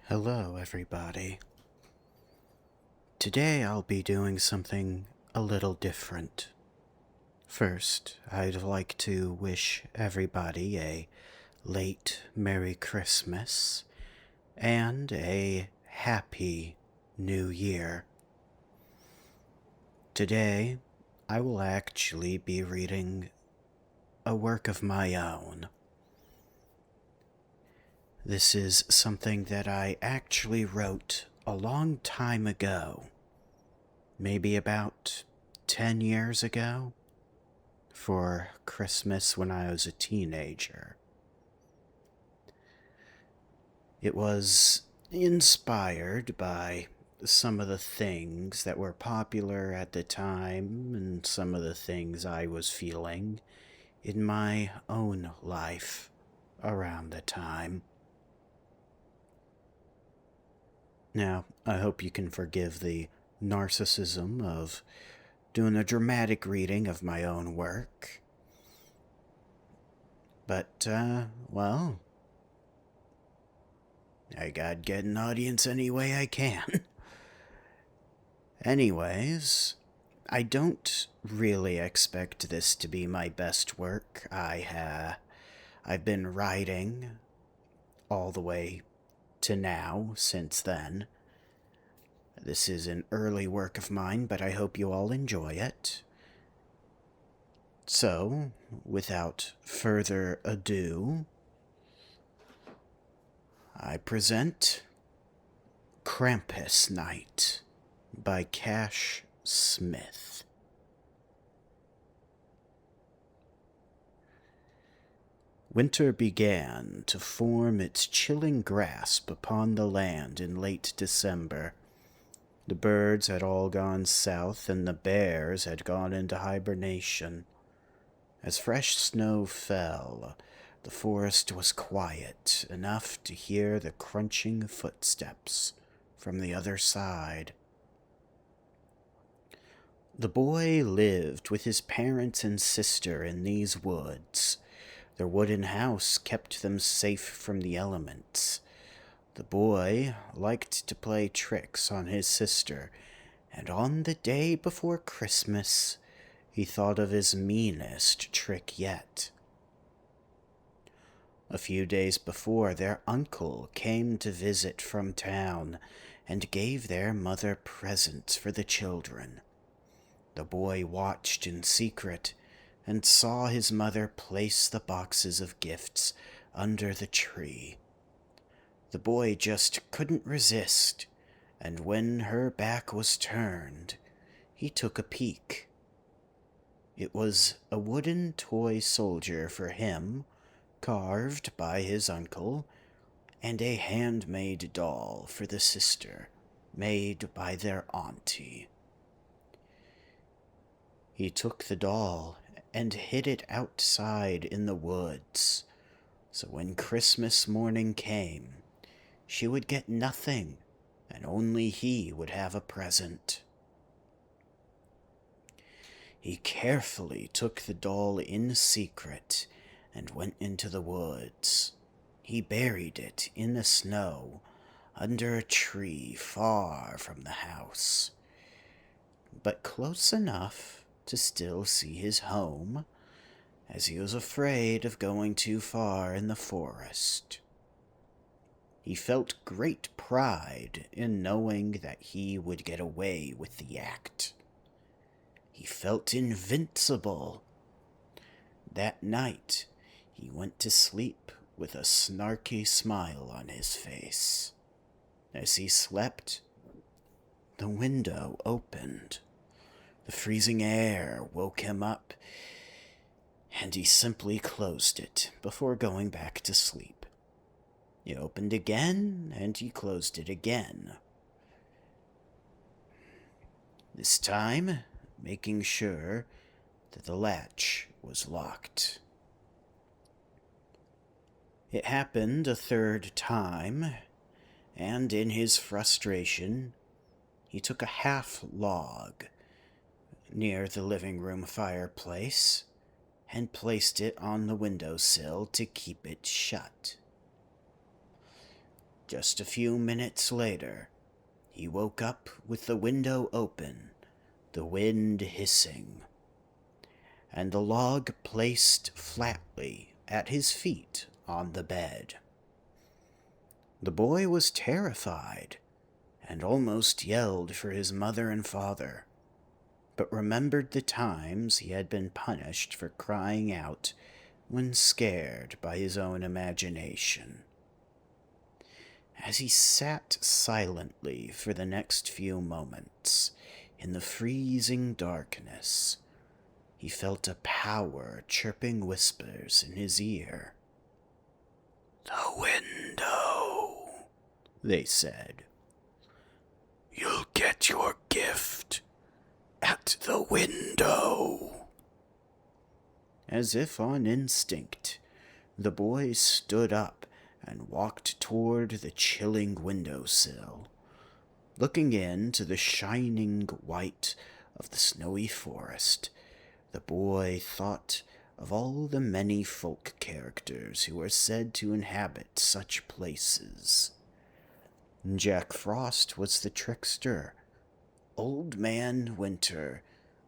Hello, everybody. Today I'll be doing something a little different. First, I'd like to wish everybody a late Merry Christmas and a Happy New Year. Today, I will actually be reading a work of my own. This is something that I actually wrote a long time ago. Maybe about 10 years ago, for Christmas when I was a teenager. It was inspired by some of the things that were popular at the time and some of the things I was feeling in my own life around the time. Now, I hope you can forgive the narcissism of doing a dramatic reading of my own work. But, well, I gotta get an audience any way I can. Anyways, I don't really expect this to be my best work. I've been writing all the way to now since then. This is an early work of mine, but I hope you all enjoy it. So, without further ado, I present Krampus Night by Cash Smith. Winter began to form its chilling grasp upon the land in late December. The birds had all gone south and the bears had gone into hibernation. As fresh snow fell, the forest was quiet enough to hear the crunching footsteps from the other side. The boy lived with his parents and sister in these woods. Their wooden house kept them safe from the elements. The boy liked to play tricks on his sister, and on the day before Christmas, he thought of his meanest trick yet. A few days before, their uncle came to visit from town and gave their mother presents for the children. The boy watched in secret and saw his mother place the boxes of gifts under the tree. The boy just couldn't resist, and when her back was turned, he took a peek. It was a wooden toy soldier for him, carved by his uncle, and a handmade doll for the sister, made by their auntie. He took the doll and hid it outside in the woods, so when Christmas morning came, she would get nothing, and only he would have a present. He carefully took the doll in secret and went into the woods. He buried it in the snow under a tree far from the house, but close enough to still see his home, as he was afraid of going too far in the forest. He felt great pride in knowing that he would get away with the act. He felt invincible. That night, he went to sleep with a snarky smile on his face. As he slept, the window opened. The freezing air woke him up, and he simply closed it before going back to sleep. He opened again, and he closed it again. This time, making sure that the latch was locked. It happened a third time, and in his frustration, he took a half log near the living room fireplace and placed it on the windowsill to keep it shut. Just a few minutes later, he woke up with the window open, the wind hissing, and the log placed flatly at his feet on the bed. The boy was terrified and almost yelled for his mother and father, but remembered the times he had been punished for crying out when scared by his own imagination. As he sat silently for the next few moments in the freezing darkness, he felt a power chirping whispers in his ear. "The window," they said. "You'll get your gift at the window." As if on instinct, the boy stood up and walked toward the chilling windowsill, looking into the shining white of the snowy forest. The boy thought of all the many folk characters who are said to inhabit such places. Jack Frost was the trickster. Old Man Winter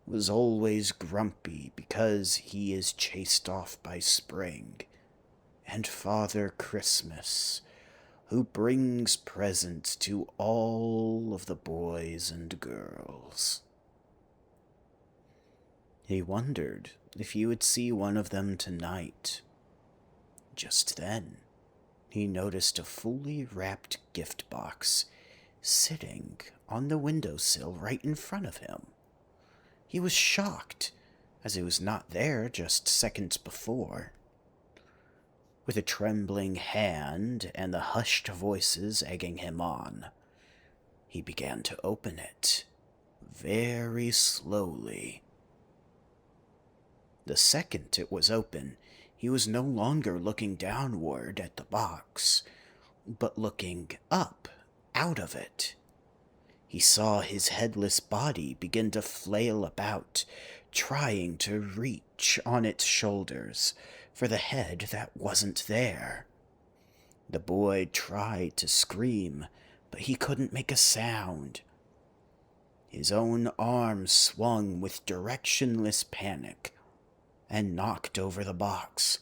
was always grumpy because he is chased off by spring. And Father Christmas, who brings presents to all of the boys and girls. He wondered if he would see one of them tonight. Just then, he noticed a fully wrapped gift box sitting on the windowsill right in front of him. He was shocked, as it was not there just seconds before. With a trembling hand and the hushed voices egging him on, he began to open it, very slowly. The second it was open, he was no longer looking downward at the box, but looking up out of it. He saw his headless body begin to flail about, trying to reach on its shoulders for the head that wasn't there. The boy tried to scream, but he couldn't make a sound. His own arm swung with directionless panic and knocked over the box,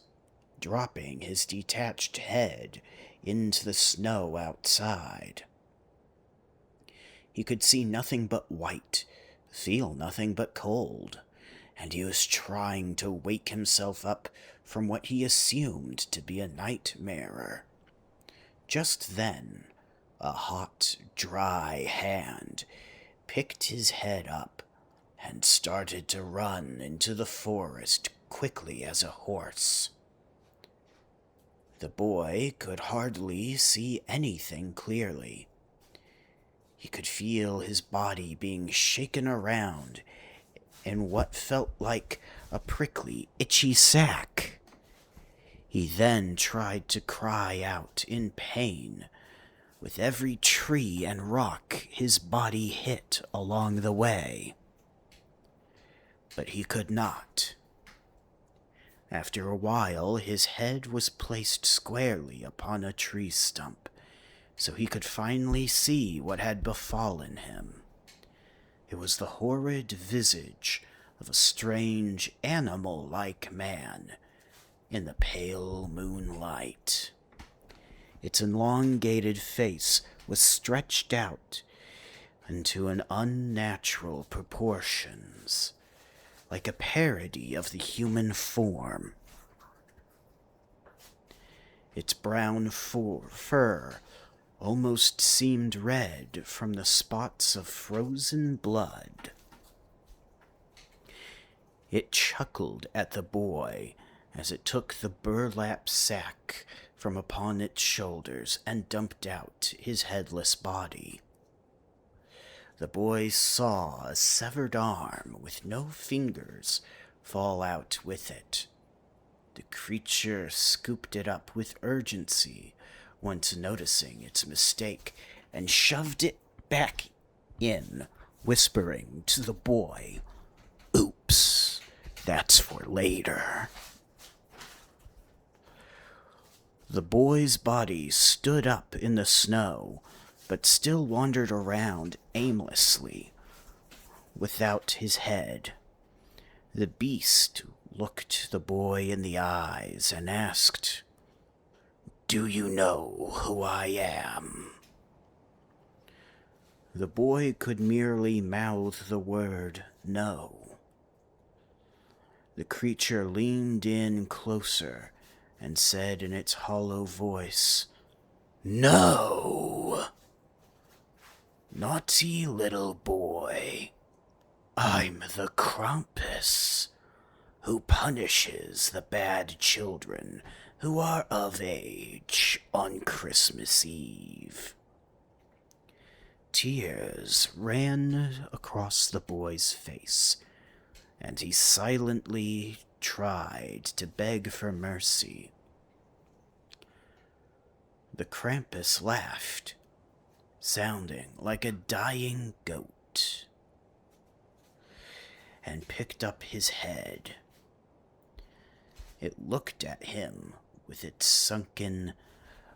dropping his detached head into the snow outside. He could see nothing but white, feel nothing but cold, and he was trying to wake himself up from what he assumed to be a nightmare. Just then, a hot, dry hand picked his head up and started to run into the forest quickly as a horse. The boy could hardly see anything clearly. He could feel his body being shaken around in what felt like a prickly, itchy sack. He then tried to cry out in pain with every tree and rock his body hit along the way. But he could not. After a while, his head was placed squarely upon a tree stump, so he could finally see what had befallen him. It was the horrid visage of a strange, animal-like man in the pale moonlight. Its elongated face was stretched out into an unnatural proportions, like a parody of the human form. Its brown fur almost seemed red from the spots of frozen blood. It chuckled at the boy as it took the burlap sack from upon its shoulders and dumped out his headless body. The boy saw a severed arm with no fingers fall out with it. The creature scooped it up with urgency, once noticing its mistake, and shoved it back in, whispering to the boy, "Oops, that's for later." The boy's body stood up in the snow, but still wandered around aimlessly, without his head. The beast looked the boy in the eyes and asked, "Do you know who I am?" The boy could merely mouth the word "no." The creature leaned in closer and said in its hollow voice, "No! Naughty little boy, I'm the Krampus, who punishes the bad children who are of age on Christmas Eve." Tears ran across the boy's face, and he silently tried to beg for mercy. The Krampus laughed, sounding like a dying goat, and picked up his head. It looked at him with its sunken,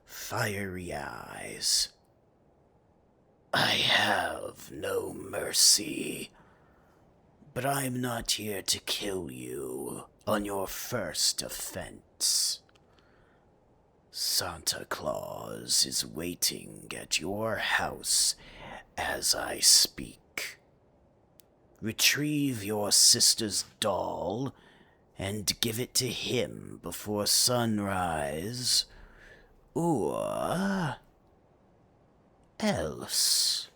fiery eyes. "I have no mercy, but I'm not here to kill you on your first offense. Santa Claus is waiting at your house as I speak. Retrieve your sister's doll and give it to him before sunrise, or else."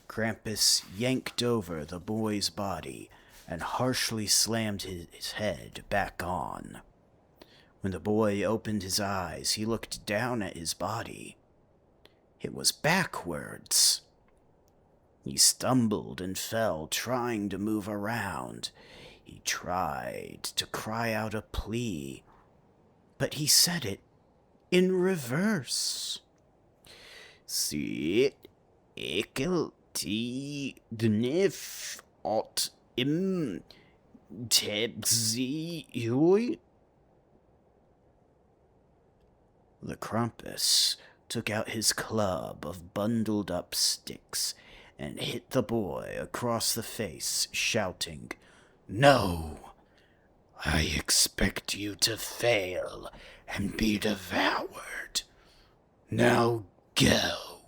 Krampus yanked over the boy's body and harshly slammed his head back on. When the boy opened his eyes, he looked down at his body. It was backwards. He stumbled and fell, trying to move around. He tried to cry out a plea, but he said it in reverse. "Sit, ekel, ti, dnif, ot, im, tebzi, hui." The Krampus took out his club of bundled up sticks and hit the boy across the face, shouting, "No! I expect you to fail and be devoured. Now go."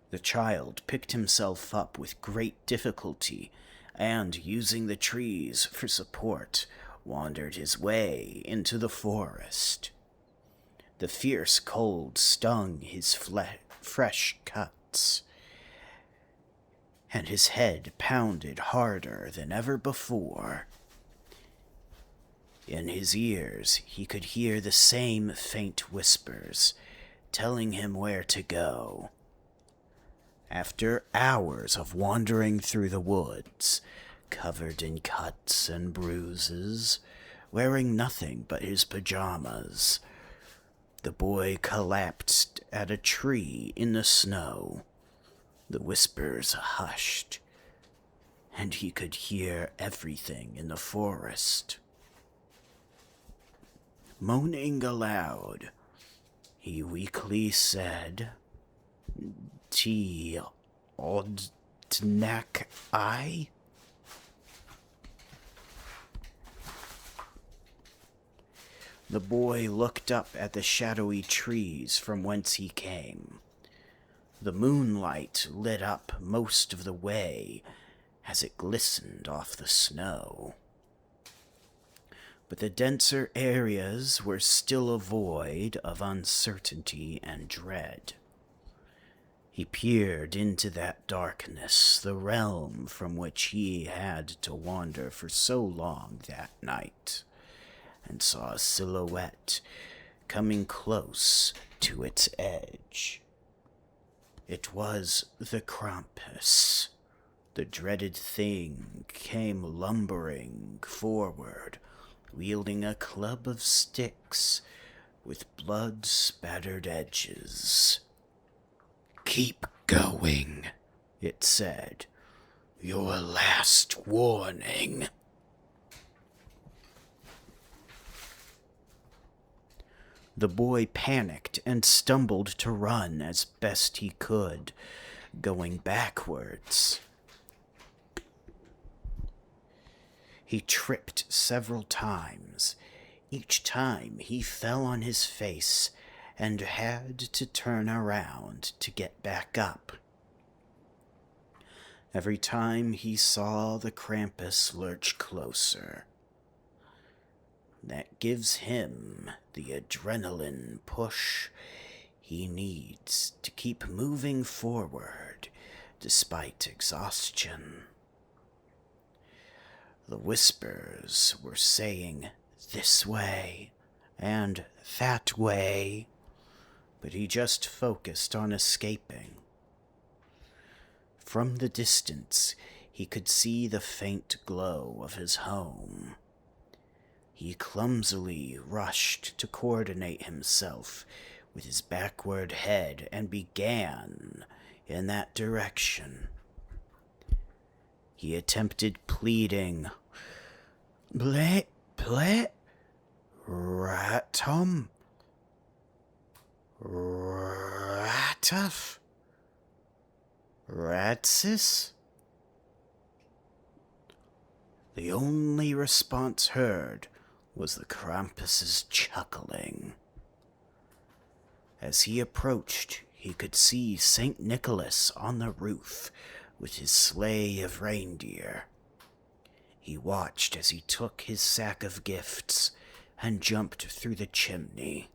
The child picked himself up with great difficulty and, using the trees for support, wandered his way into the forest. The fierce cold stung his fresh cuts, and his head pounded harder than ever before. In his ears he could hear the same faint whispers, telling him where to go. After hours of wandering through the woods, covered in cuts and bruises, wearing nothing but his pajamas, the boy collapsed at a tree in the snow. The whispers hushed, and he could hear everything in the forest. Moaning aloud, he weakly said, "Ti odnak I?" The boy looked up at the shadowy trees from whence he came. The moonlight lit up most of the way as it glistened off the snow. But the denser areas were still a void of uncertainty and dread. He peered into that darkness, the realm from which he had to wander for so long that night, and saw a silhouette coming close to its edge. It was the Krampus. The dreaded thing came lumbering forward, wielding a club of sticks with blood-spattered edges. "Keep going," it said. "Your last warning." The boy panicked and stumbled to run as best he could, going backwards. He tripped several times. Each time he fell on his face and had to turn around to get back up. Every time he saw the Krampus lurch closer. That gives him the adrenaline push he needs to keep moving forward despite exhaustion. The whispers were saying this way and that way, but he just focused on escaping. From the distance, he could see the faint glow of his home. He clumsily rushed to coordinate himself with his backward head and began in that direction. He attempted pleading, "Blit, ratum, ratuf, ratsis." The only response heard was the Krampus's chuckling. As he approached, he could see St. Nicholas on the roof with his sleigh of reindeer. He watched as he took his sack of gifts and jumped through the chimney.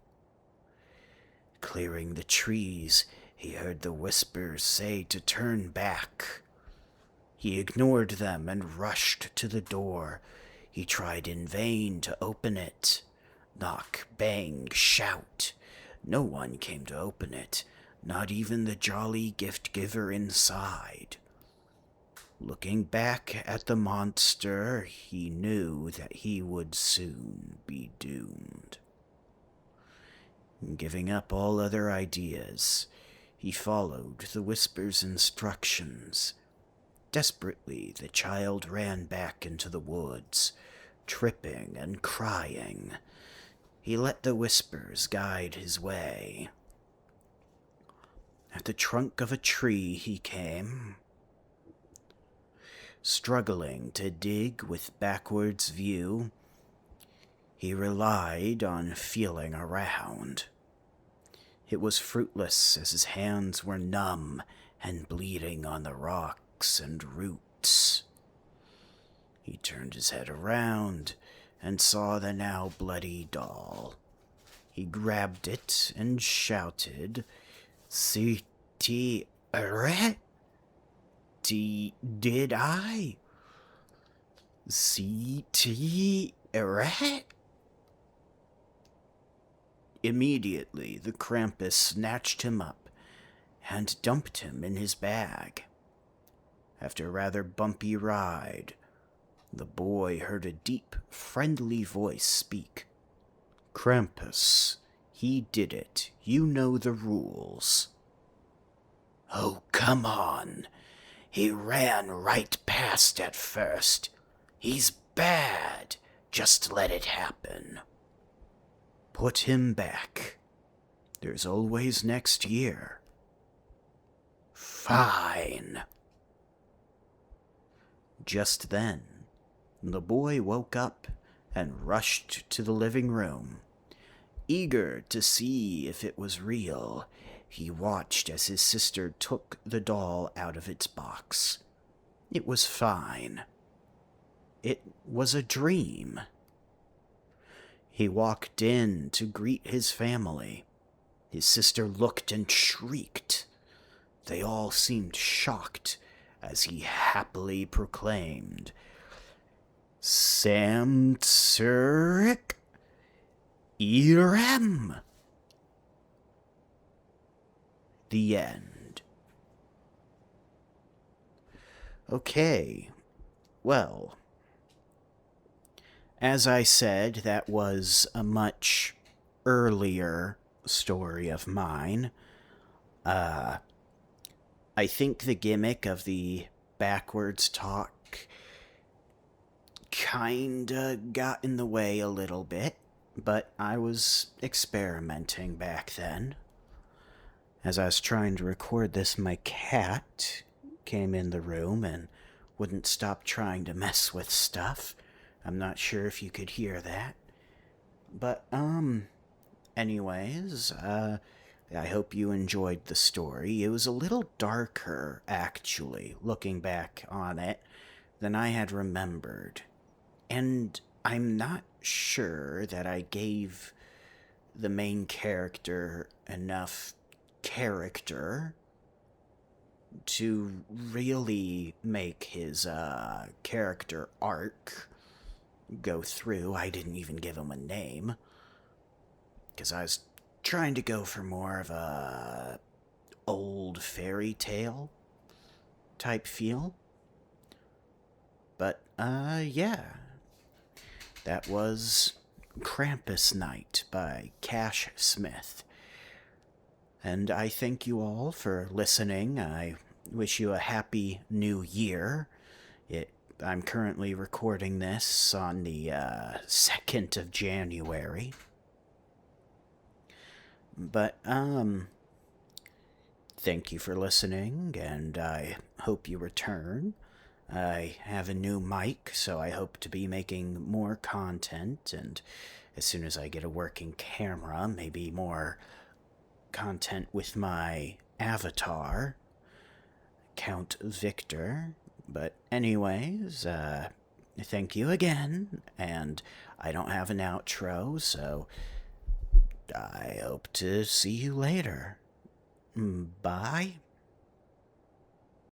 Clearing the trees, he heard the whispers say to turn back. He ignored them and rushed to the door. He tried in vain to open it. Knock, bang, shout. No one came to open it, not even the jolly gift-giver inside. Looking back at the monster, he knew that he would soon be doomed. Giving up all other ideas, he followed the whisper's instructions. Desperately, the child ran back into the woods, tripping and crying. He let the whispers guide his way. At the trunk of a tree he came. Struggling to dig with backwards view, he relied on feeling around. It was fruitless as his hands were numb and bleeding on the rocks and roots. He turned his head around and saw the now bloody doll. He grabbed it and shouted, "See-ti, eret? Did I? See-ti, eret?" Immediately, the Krampus snatched him up and dumped him in his bag. After a rather bumpy ride, the boy heard a deep, friendly voice speak. "Krampus, he did it. You know the rules." "Oh, come on. He ran right past at first. He's bad. Just let it happen." "Put him back. There's always next year." "Fine." Just then, the boy woke up and rushed to the living room. Eager to see if it was real, he watched as his sister took the doll out of its box. It was fine. It was a dream. He walked in to greet his family. His sister looked and shrieked. They all seemed shocked as he happily proclaimed, "Samtsurik Irem." The end. Okay, well, as I said, that was a much earlier story of mine. I think the gimmick of the backwards talk kinda got in the way a little bit. but I was experimenting back then. As I was trying to record this, my cat came in the room and wouldn't stop trying to mess with stuff. I'm not sure if you could hear that. But, anyways, I hope you enjoyed the story. It was a little darker, actually, looking back on it, than I had remembered. And I'm not sure that I gave the main character enough character to really make his character arc go through. I didn't even give him a name because I was trying to go for more of a old fairy tale type feel. But yeah, that was Krampus Night by Cash Smith. And I thank you all for listening. I wish you a happy new year. I'm currently recording this on the 2nd of January. But, thank you for listening, and I hope you return. I have a new mic, so I hope to be making more content, and as soon as I get a working camera, maybe more content with my avatar, Count Victor. But anyways, thank you again, and I don't have an outro, so I hope to see you later. Bye.